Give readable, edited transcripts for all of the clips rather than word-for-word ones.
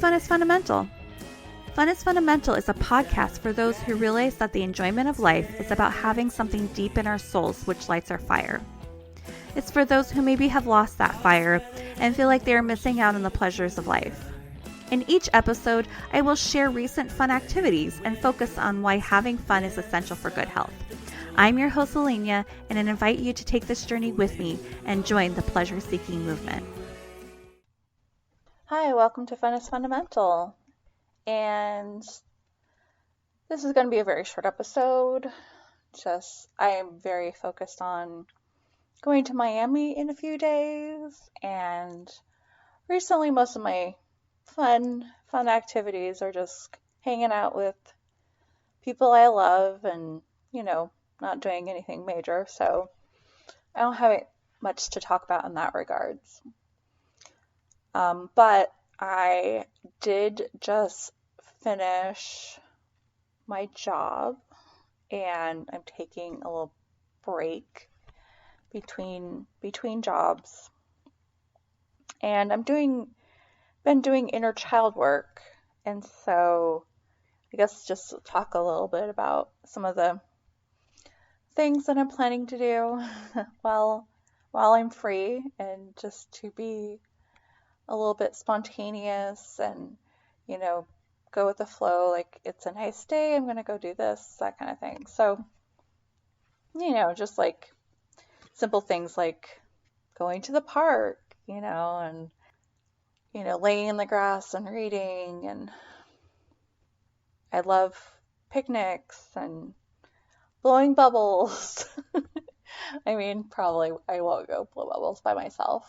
Fun is Fundamental. Fun is Fundamental is a podcast for those who realize that the enjoyment of life is about having something deep in our souls which lights our fire. It's for those who maybe have lost that fire and feel like they are missing out on the pleasures of life. In each episode, I will share recent fun activities and focus on why having fun is essential for good health. I'm your host, Alenia, and I invite you to take this journey with me and join the pleasure-seeking movement. Hi, welcome to Fun is Fundamental. And this is going to be a very short episode. I am very focused on going to Miami in a few days, and recently most of my fun activities are just hanging out with people I love and, not doing anything major. So I don't have much to talk about in that regards. But I did just finish my job, and I'm taking a little break between jobs, and been doing inner child work, and so I guess just talk a little bit about some of the things that I'm planning to do while I'm free, and just to be a little bit spontaneous and, go with the flow. Like, it's a nice day, I'm going to go do this, that kind of thing. So, just like simple things like going to the park, and, laying in the grass and reading. And I love picnics and blowing bubbles. I mean, probably I won't go blow bubbles by myself.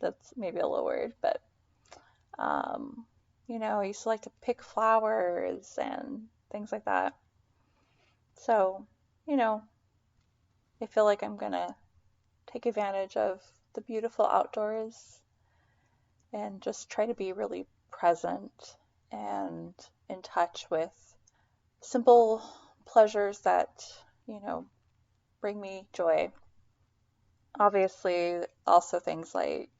That's maybe a little weird, but I used to like to pick flowers and things like that. So, I feel like I'm gonna take advantage of the beautiful outdoors and just try to be really present and in touch with simple pleasures that, bring me joy. Obviously, also things like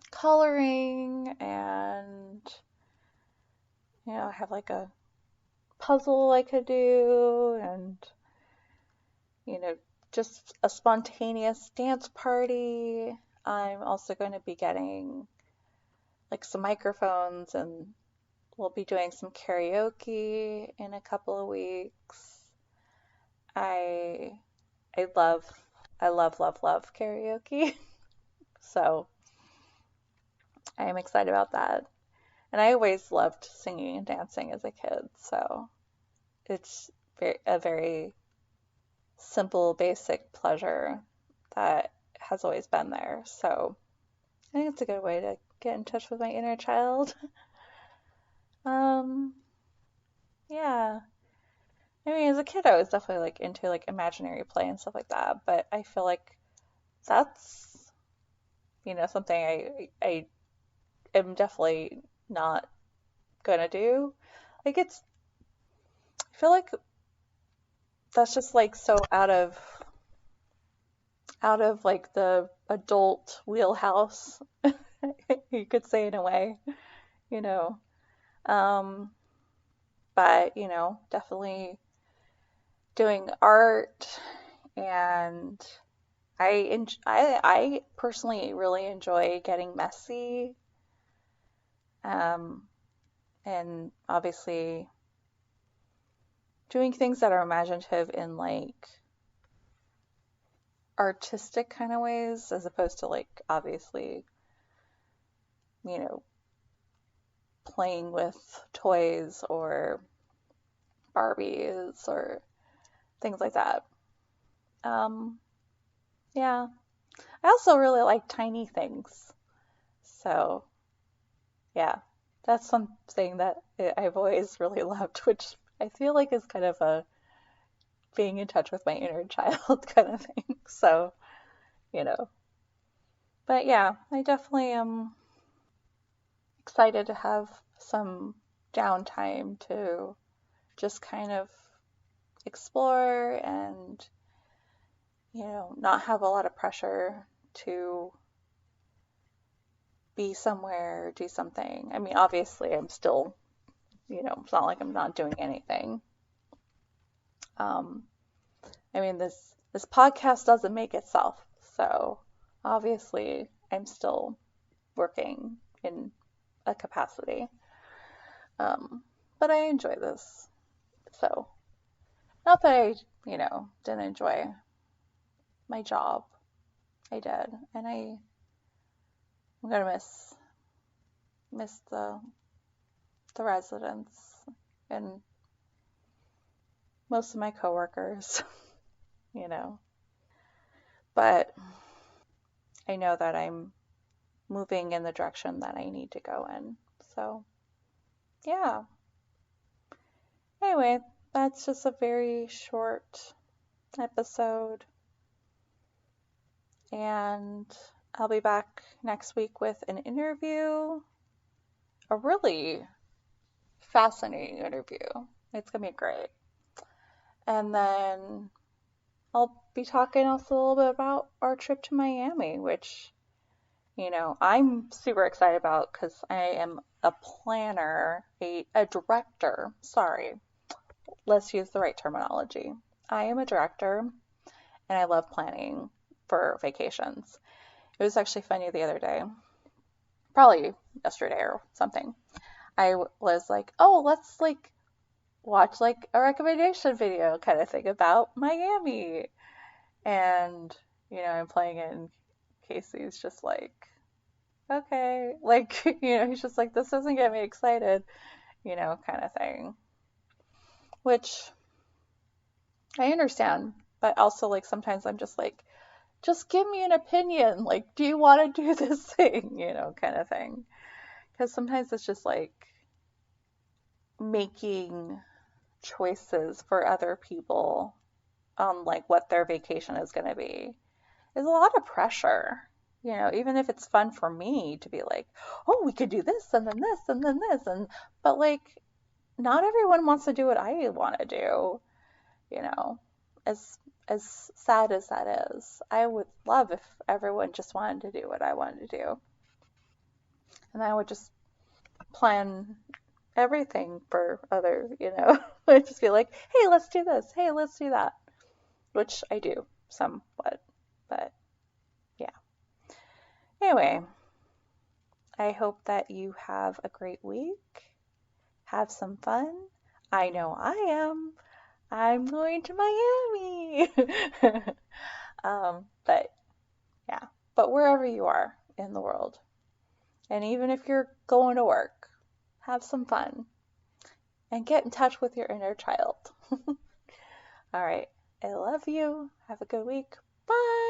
coloring, and I have like a puzzle I could do, and just a spontaneous dance party. I'm also going to be getting like some microphones, and we'll be doing some karaoke in a couple of weeks. I love karaoke. So I am excited about that. And I always loved singing and dancing as a kid, so it's a very simple, basic pleasure that has always been there. So I think it's a good way to get in touch with my inner child. Yeah. I mean, as a kid, I was definitely like into like imaginary play and stuff like that, but I feel like that's, something I am definitely not gonna do. Like, I feel like that's just like so out of like the adult wheelhouse, you could say, in a way, you know. But definitely doing art, and I personally really enjoy getting messy, and obviously doing things that are imaginative in like artistic kind of ways, as opposed to like obviously, playing with toys or Barbies or things like that. Yeah. I also really like tiny things. So, yeah, that's something that I've always really loved, which I feel like is kind of a being in touch with my inner child kind of thing. So, but yeah, I definitely am excited to have some downtime to just kind of explore and, not have a lot of pressure to be somewhere, do something. I mean, obviously, I'm still, it's not like I'm not doing anything. Um, I mean, this podcast doesn't make itself, so obviously, I'm still working in a capacity. But I enjoy this. So, not that I, didn't enjoy my job. I did, and I'm gonna miss the residents and most of my coworkers, you know. But I know that I'm moving in the direction that I need to go in. So, yeah. Anyway, that's just a very short episode, and I'll be back next week with an interview, a really fascinating interview. It's gonna be great. And then I'll be talking also a little bit about our trip to Miami, which, I'm super excited about because I am a planner, a director. Sorry, let's use the right terminology. I am a director and I love planning for vacations. It was actually funny the other day, probably yesterday or something. I was like, oh, let's like watch like a recommendation video kind of thing about Miami. And, I'm playing it and Casey's just like, okay. Like, he's just like, this doesn't get me excited, kind of thing. Which I understand, but also like sometimes I'm just like, just give me an opinion. Like, do you want to do this thing, kind of thing. Because sometimes it's just like making choices for other people on like what their vacation is going to be is a lot of pressure. Even if it's fun for me to be like, oh, we could do this and then this and then this but like not everyone wants to do what I want to do, you know. As sad as that is. I would love if everyone just wanted to do what I wanted to do. And I would just plan everything for other, I'd just be like, hey, let's do this. Hey, let's do that. Which I do somewhat. But yeah. Anyway, I hope that you have a great week. Have some fun. I know I am. I'm going to Miami. But yeah, but wherever you are in the world, and even if you're going to work, have some fun and get in touch with your inner child. All right. I love you. Have a good week. Bye.